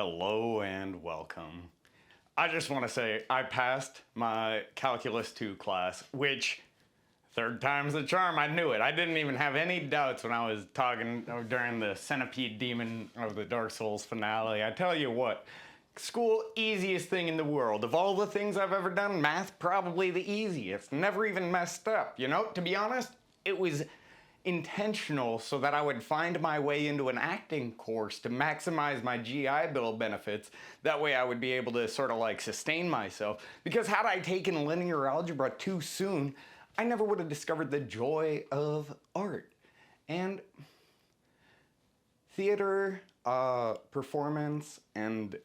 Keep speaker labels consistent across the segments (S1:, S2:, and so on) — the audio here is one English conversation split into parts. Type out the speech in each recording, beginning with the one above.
S1: Hello and welcome. I just want to say I passed my Calculus 2 class, which, third time's the charm, I knew it. I didn't even have any doubts when I was talking during the Centipede Demon of the Dark Souls finale. I tell you what, school, easiest thing in the world. Of all the things I've ever done, math probably the easiest. Never even messed up, you know? To be honest, it was intentional so that I would find my way into an acting course to maximize my GI Bill benefits. That way I would be able to sort of like sustain myself. Because had I taken linear algebra too soon, I never would have discovered the joy of art. And theater, performance, and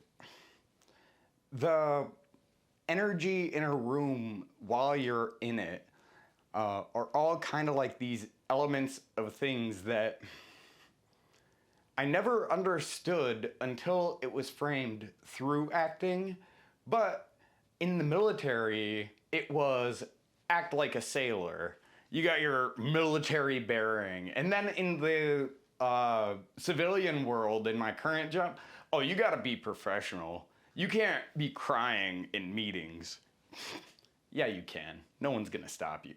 S1: the energy in a room while you're in it are all kind of like these elements of things that I never understood until it was framed through acting. But in the military, it was act like a sailor. You got your military bearing. And then in the civilian world, in my current job, oh, you gotta be professional. You can't be crying in meetings. Yeah, you can. No one's gonna stop you.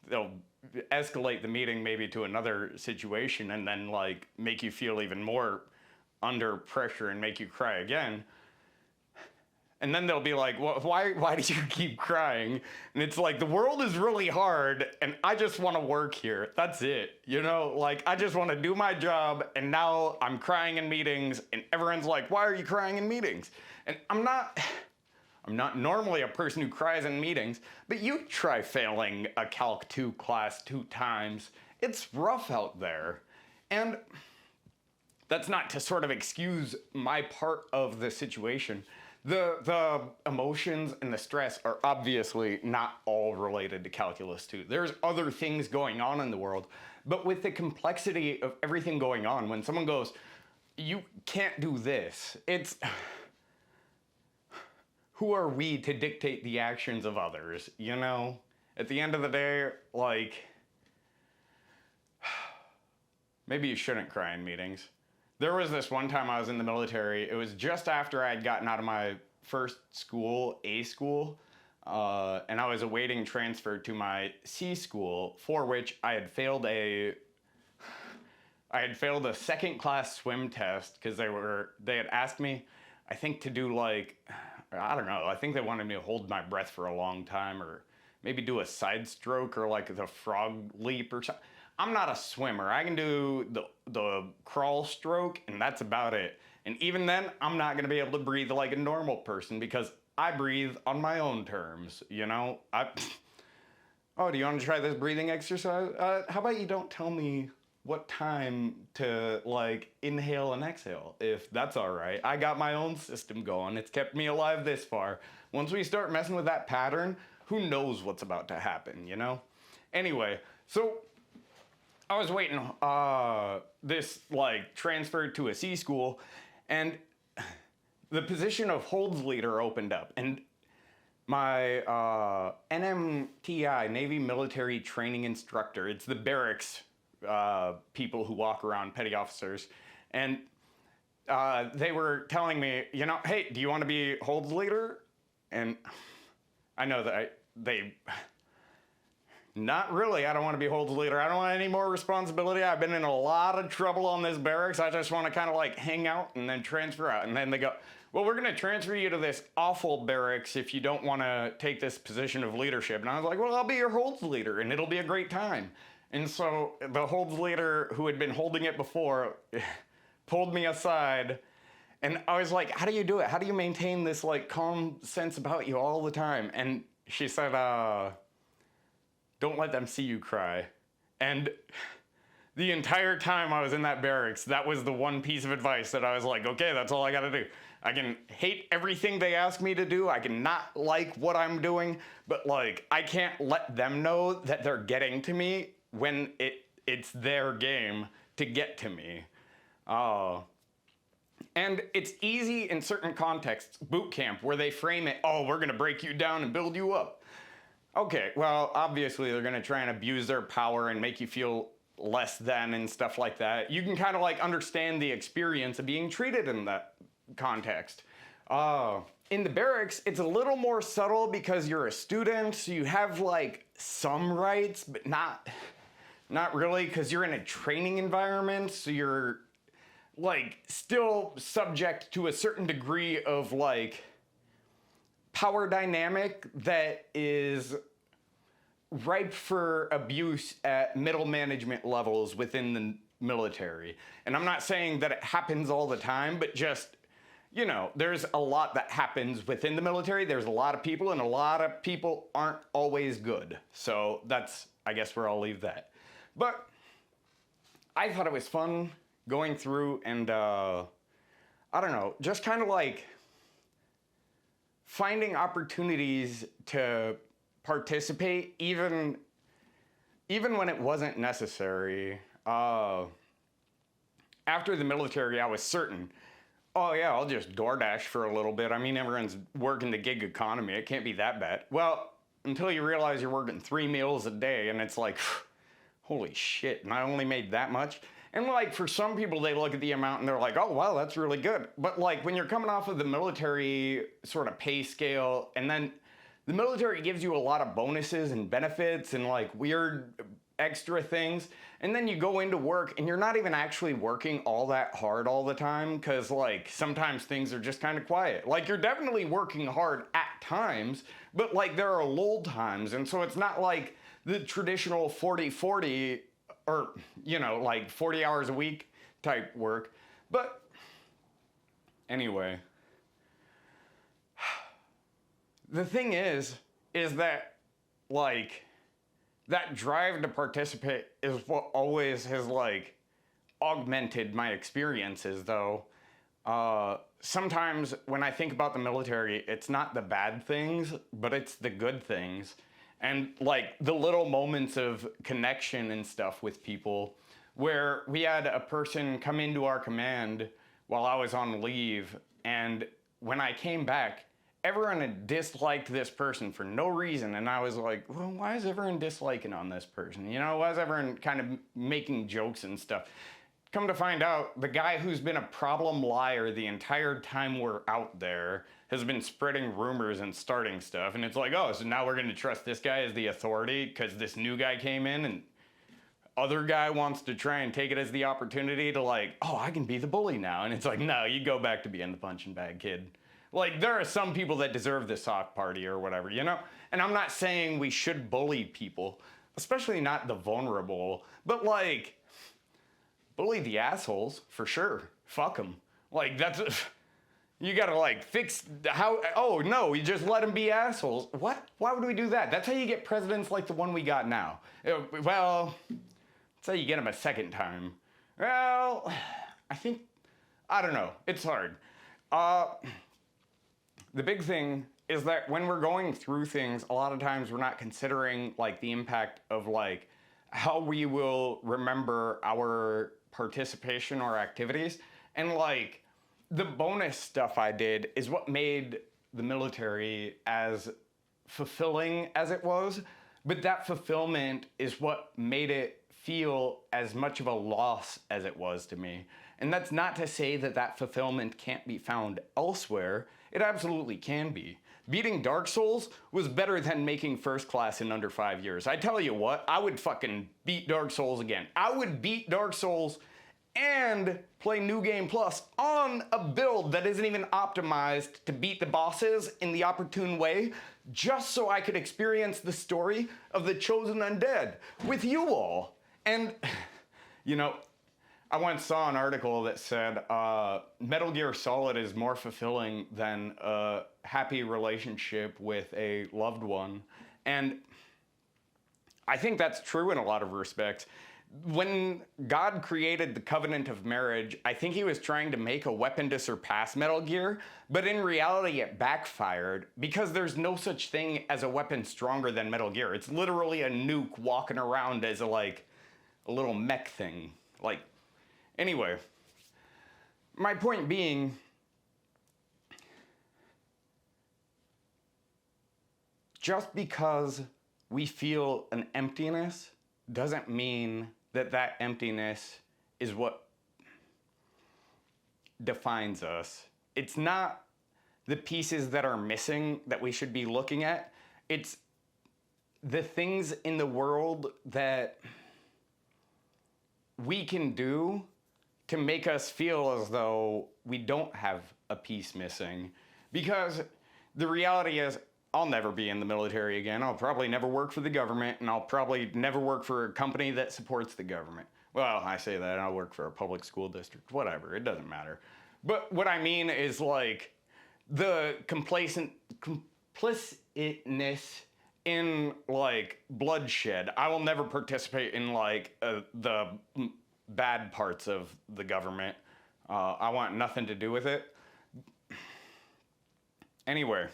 S1: They'll escalate the meeting maybe to another situation and then like make you feel even more under pressure and make you cry again. And then they'll be like, well, why do you keep crying? And it's like, the world is really hard and I just want to work here. That's it. You know, like I just want to do my job and now I'm crying in meetings and everyone's like, why are you crying in meetings? And I'm not normally a person who cries in meetings, but you try failing a Calc 2 class 2 times. It's rough out there. And that's not to sort of excuse my part of the situation. The emotions and the stress are obviously not all related to Calculus 2. There's other things going on in the world, but with the complexity of everything going on, when someone goes, you can't do this, it's... Who are we to dictate the actions of others, you know? At the end of the day, like, maybe you shouldn't cry in meetings. There was this one time I was in the military. It was just after I had gotten out of my first school, A school, and I was awaiting transfer to my C school, for which I had failed a second class swim test because they had asked me, I think, to do like, I don't know, I think they wanted me to hold my breath for a long time or maybe do a side stroke or like the frog leap or something. I'm not a swimmer. I can do the crawl stroke and that's about it. And even then, I'm not gonna be able to breathe like a normal person because I breathe on my own terms, you know? Oh, do you want to try this breathing exercise? How about you don't tell me what time to like inhale and exhale, if that's all right. I got my own system going. It's kept me alive this far. Once we start messing with that pattern, who knows what's about to happen, you know? Anyway, so I was waiting this like transferred to a C school and the position of holds leader opened up and my NMTI, Navy Military Training Instructor, it's the barracks people who walk around, petty officers, and they were telling me, you know, hey, do you want to be holds leader? And I know that not really. I don't want to be holds leader. I don't want any more responsibility. I've been in a lot of trouble on this barracks. I just want to kind of like hang out and then transfer out. And then they go, well, we're going to transfer you to this awful barracks if you don't want to take this position of leadership. And I was like, well, I'll be your holds leader and it'll be a great time. And so the holds leader who had been holding it before pulled me aside and I was like, how do you do it? How do you maintain this like calm sense about you all the time? And she said, don't let them see you cry. And the entire time I was in that barracks, that was the one piece of advice that I was like, okay, that's all I gotta do. I can hate everything they ask me to do. I can not like what I'm doing, but like, I can't let them know that they're getting to me when it's their game to get to me. And it's easy in certain contexts, boot camp, where they frame it, oh, we're gonna break you down and build you up. Okay, well, obviously they're gonna try and abuse their power and make you feel less than and stuff like that, you can kind of like understand the experience of being treated in that context. In the barracks, it's a little more subtle because you're a student, so you have like some rights, but not really, because you're in a training environment, so you're like still subject to a certain degree of like power dynamic that is ripe for abuse at middle management levels within the military. And I'm not saying that it happens all the time, but just, you know, there's a lot that happens within the military. There's a lot of people, and a lot of people aren't always good. So that's, I guess, where I'll leave that. But I thought it was fun going through and, I don't know, just kind of like finding opportunities to participate even when it wasn't necessary. After the military, I was certain, oh yeah, I'll just DoorDash for a little bit. I mean, everyone's working the gig economy. It can't be that bad. Well, until you realize you're working 3 meals a day, and it's like, holy shit, and I only made that much? And like, for some people, they look at the amount and they're like, oh, wow, that's really good. But like, when you're coming off of the military sort of pay scale, and then the military gives you a lot of bonuses and benefits and like weird extra things, and then you go into work and you're not even actually working all that hard all the time, because like sometimes things are just kind of quiet. Like, you're definitely working hard at times, but like there are lull times, and so it's not like the traditional 40-40 or, you know, like 40 hours a week type work. But anyway, the thing is that like that drive to participate is what always has like augmented my experiences, though. Sometimes when I think about the military, it's not the bad things, but it's the good things. And like the little moments of connection and stuff with people, where we had a person come into our command while I was on leave, and when I came back, everyone had disliked this person for no reason, and I was like, well, why is everyone disliking on this person? You know, why is everyone kind of making jokes and stuff? Come to find out, the guy who's been a problem liar the entire time we're out there has been spreading rumors and starting stuff, and it's like, oh, so now we're gonna trust this guy as the authority because this new guy came in, and other guy wants to try and take it as the opportunity to like, oh, I can be the bully now. And it's like, no, you go back to being the punching bag kid. Like, there are some people that deserve the sock party or whatever, you know? And I'm not saying we should bully people, especially not the vulnerable, but like, bully the assholes, for sure. Fuck them. Like, that's, you gotta like fix how, oh no, you just let them be assholes. What? Why would we do that? That's how you get presidents like the one we got now. Well, that's how you get them a second time. Well, I don't know. It's hard. The big thing is that when we're going through things, a lot of times we're not considering like the impact of like how we will remember our participation or activities. And like the bonus stuff I did is what made the military as fulfilling as it was, but that fulfillment is what made it feel as much of a loss as it was to me. And that's not to say that that fulfillment can't be found elsewhere. It absolutely can be. Beating Dark Souls was better than making first class in under 5 years. I tell you what, I would fucking beat Dark Souls again. I would beat Dark Souls and play New Game Plus on a build that isn't even optimized to beat the bosses in the opportune way, just so I could experience the story of the Chosen Undead with you all. And, you know, I once saw an article that said Metal Gear Solid is more fulfilling than a happy relationship with a loved one. And I think that's true in a lot of respects. When God created the covenant of marriage, I think he was trying to make a weapon to surpass Metal Gear, but in reality it backfired because there's no such thing as a weapon stronger than Metal Gear. It's literally a nuke walking around as a little mech thing. Like, anyway, my point being, just because we feel an emptiness doesn't mean that emptiness is what defines us. It's not the pieces that are missing that we should be looking at. It's the things in the world that we can do to make us feel as though we don't have a piece missing. Because the reality is, I'll never be in the military again. I'll probably never work for the government, and I'll probably never work for a company that supports the government. Well, I say that, I'll work for a public school district, whatever, it doesn't matter. But what I mean is, like, the complicitness in, like, bloodshed. I will never participate in, like, the bad parts of the government. I want nothing to do with it. Anyway,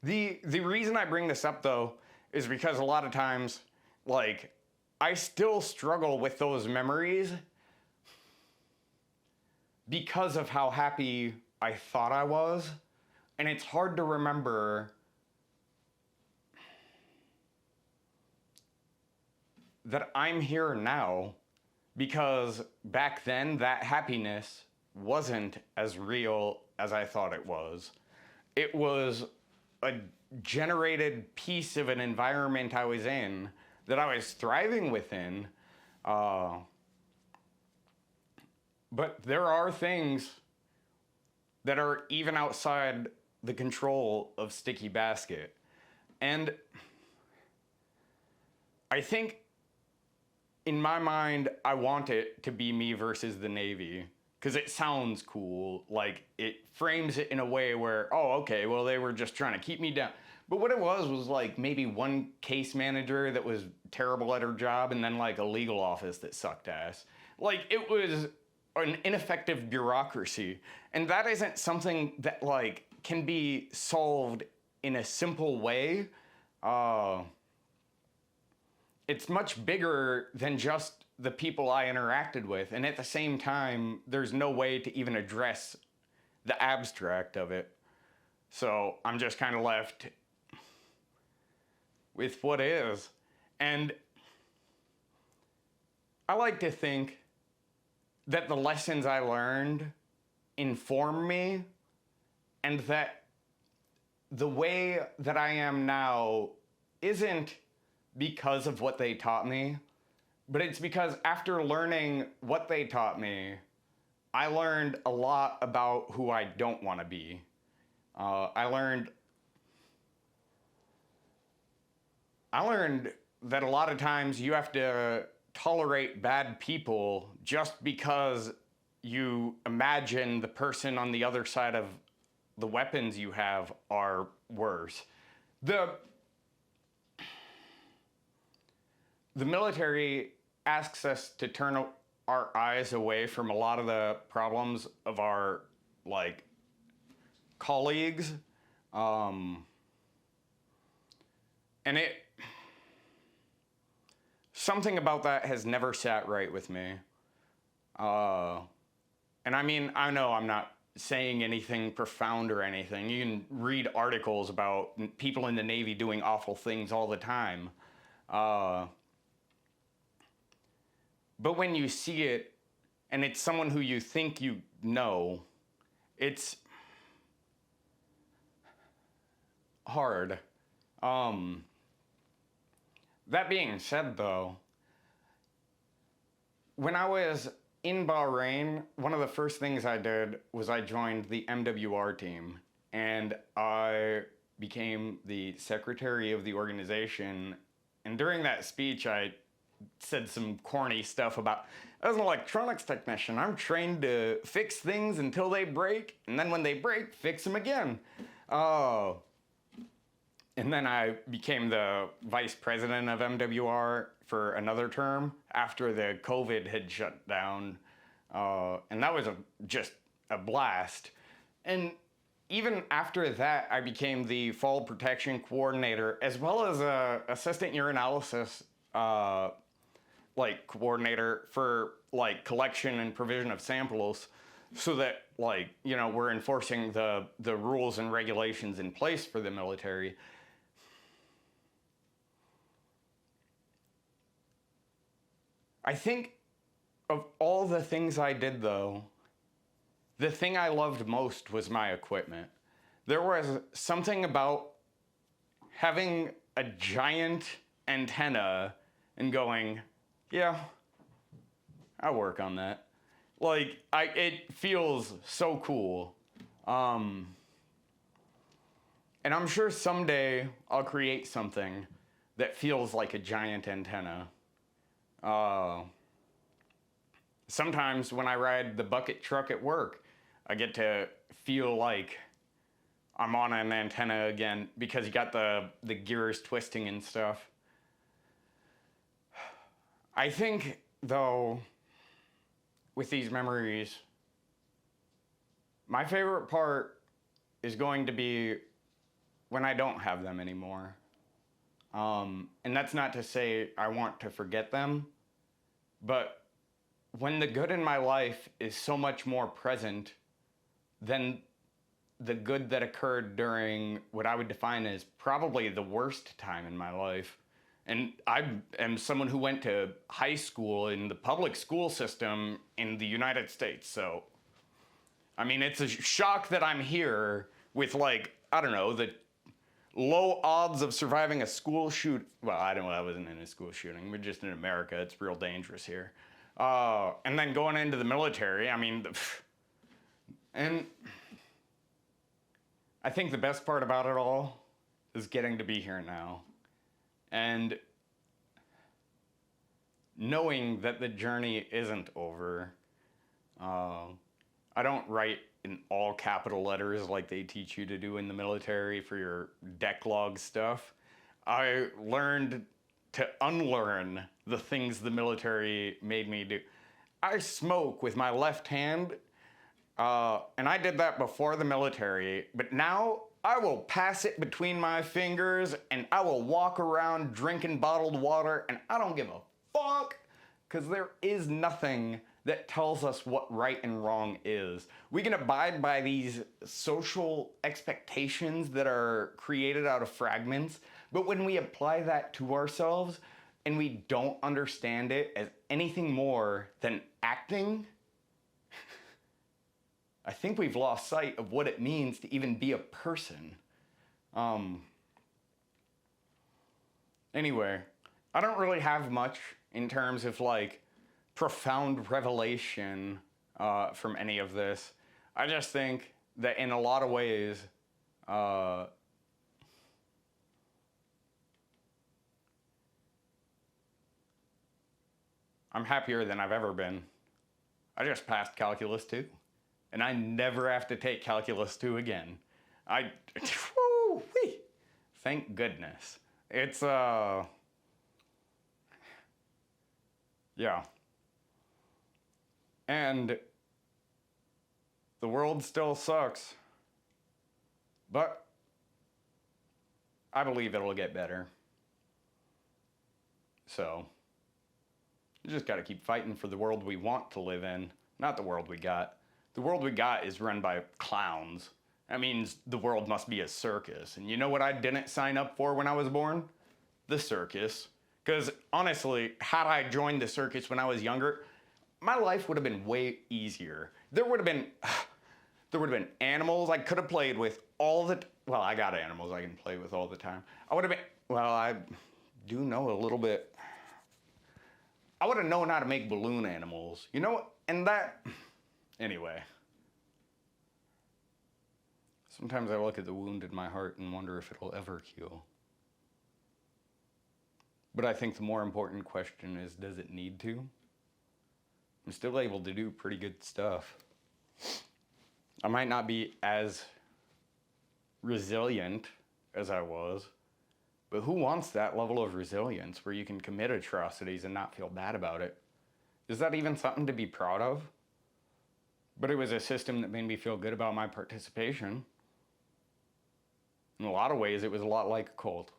S1: the reason I bring this up, though, is because a lot of times, like, I still struggle with those memories because of how happy I thought I was, and it's hard to remember that I'm here now, because back then that happiness wasn't as real as I thought it was. It was a generated piece of an environment I was in that I was thriving within. But there are things that are even outside the control of Sticky Basket. And I think in my mind, I want it to be me versus the Navy, because it sounds cool. Like, it frames it in a way where, oh, okay, well, they were just trying to keep me down. But what it was like maybe one case manager that was terrible at her job, and then like a legal office that sucked ass. Like, it was an ineffective bureaucracy. And that isn't something that, like, can be solved in a simple way. It's much bigger than just the people I interacted with. And at the same time, there's no way to even address the abstract of it. So I'm just kind of left with what is. And I like to think that the lessons I learned inform me, and that the way that I am now isn't because of what they taught me, but it's because after learning what they taught me, I learned a lot about who I don't want to be. I learned that a lot of times you have to tolerate bad people just because you imagine the person on the other side of the weapons you have are worse. The military asks us to turn our eyes away from a lot of the problems of our, like, colleagues. And something about that has never sat right with me. And I mean, I know I'm not saying anything profound or anything. You can read articles about people in the Navy doing awful things all the time. But when you see it, and it's someone who you think you know, it's hard. That being said, though, when I was in Bahrain, one of the first things I did was I joined the MWR team, and I became the secretary of the organization. And during that speech, I said some corny stuff about, as an electronics technician, I'm trained to fix things until they break, and then when they break, fix them again. And then I became the vice president of MWR for another term after the COVID had shut down. And that was just a blast. And even after that, I became the fall protection coordinator, as well as a assistant urinalysis coordinator for collection and provision of samples, so that we're enforcing the rules and regulations in place for the military. I think of all the things I did though, the thing I loved most was my equipment. There was something about having a giant antenna and going, yeah, I'll work on that. Like, it feels so cool. And I'm sure someday I'll create something that feels like a giant antenna. Sometimes when I ride the bucket truck at work, I get to feel like I'm on an antenna again because you got the gears twisting and stuff. I think, though, with these memories, my favorite part is going to be when I don't have them anymore. And that's not to say I want to forget them, but when the good in my life is so much more present than the good that occurred during what I would define as probably the worst time in my life. And I am someone who went to high school in the public school system in the United States. So, I mean, it's a shock that I'm here with, like, I don't know, the low odds of surviving a school shoot. Well, I wasn't in a school shooting. We're just in America. It's real dangerous here. And then going into the military, I mean, and I think the best part about it all is getting to be here now. And knowing that the journey isn't over. I don't write in all capital letters like they teach you to do in the military for your deck log stuff. I learned to unlearn the things the military made me do. I smoke with my left hand, and I did that before the military, but now I will pass it between my fingers and I will walk around drinking bottled water and I don't give a fuck, because there is nothing that tells us what right and wrong is. We can abide by these social expectations that are created out of fragments, but when we apply that to ourselves and we don't understand it as anything more than acting, I think we've lost sight of what it means to even be a person. Anyway, I don't really have much in terms of like profound revelation from any of this. I just think that in a lot of ways, I'm happier than I've ever been. I just passed Calculus 2. And I never have to take Calculus 2 again. Woo-wee. Thank goodness. It's, yeah. And the world still sucks. But I believe it'll get better. So, you just gotta keep fighting for the world we want to live in, not the world we got. The world we got is run by clowns. That means the world must be a circus. And you know what I didn't sign up for when I was born? The circus. Because honestly, had I joined the circus when I was younger, my life would have been way easier. There would have been animals I could have played with all the well, I got animals I can play with all the time. I would have been, well, I do know a little bit. I would have known how to make balloon animals. You know what? And that, anyway. Sometimes I look at the wound in my heart and wonder if it'll ever heal. But I think the more important question is, does it need to? I'm still able to do pretty good stuff. I might not be as resilient as I was, but who wants that level of resilience where you can commit atrocities and not feel bad about it? Is that even something to be proud of? But it was a system that made me feel good about my participation. In a lot of ways, it was a lot like a cult.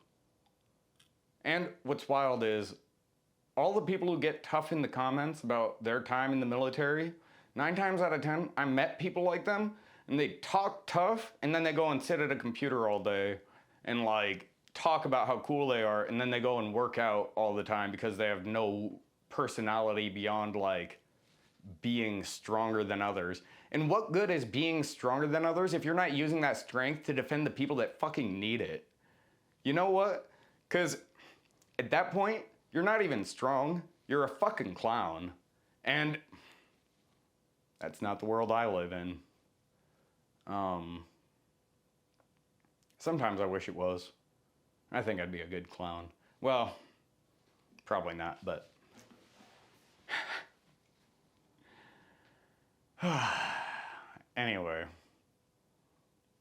S1: And what's wild is, all the people who get tough in the comments about their time in the military, 9 times out of 10, I met people like them, and they talk tough, and then they go and sit at a computer all day, and like, talk about how cool they are, and then they go and work out all the time because they have no personality beyond like being stronger than others. And what good is being stronger than others if you're not using that strength to defend the people that fucking need it? You know what? Because at that point, you're not even strong. You're a fucking clown. And that's not the world I live in. Sometimes I wish it was. I think I'd be a good clown. Well, probably not, but... Anyway,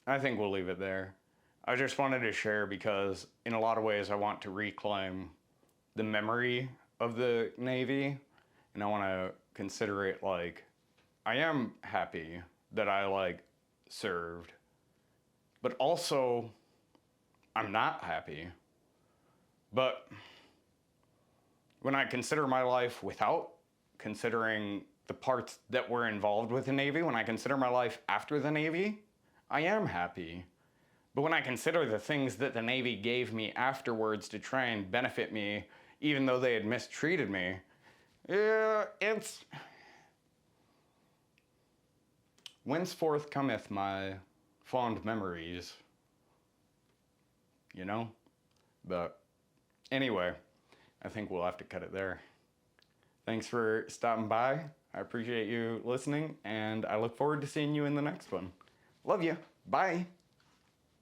S1: I think we'll leave it there. I just wanted to share because in a lot of ways I want to reclaim the memory of the Navy, and I want to consider it like I am happy that I like served, but also I'm not happy. But when I consider my life without considering the parts that were involved with the Navy, when I consider my life after the Navy, I am happy. But when I consider the things that the Navy gave me afterwards to try and benefit me, even though they had mistreated me, yeah, it's... Whenceforth cometh my fond memories, you know? But anyway, I think we'll have to cut it there. Thanks for stopping by. I appreciate you listening, and I look forward to seeing you in the next one. Love you. Bye.